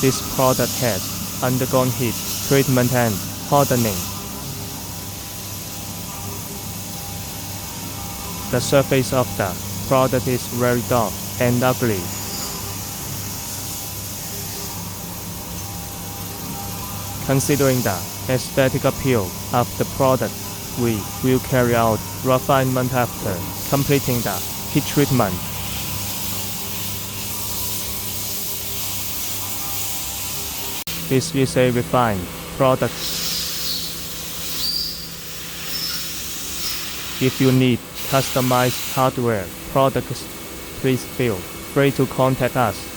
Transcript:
This product has undergone heat treatment and hardening. The surface of the product is very dark and ugly. Considering the aesthetic appeal of the product, we will carry out refinement after completing the heat treatment. This is a refined product. If you need customized hardware products, please feel free to contact us.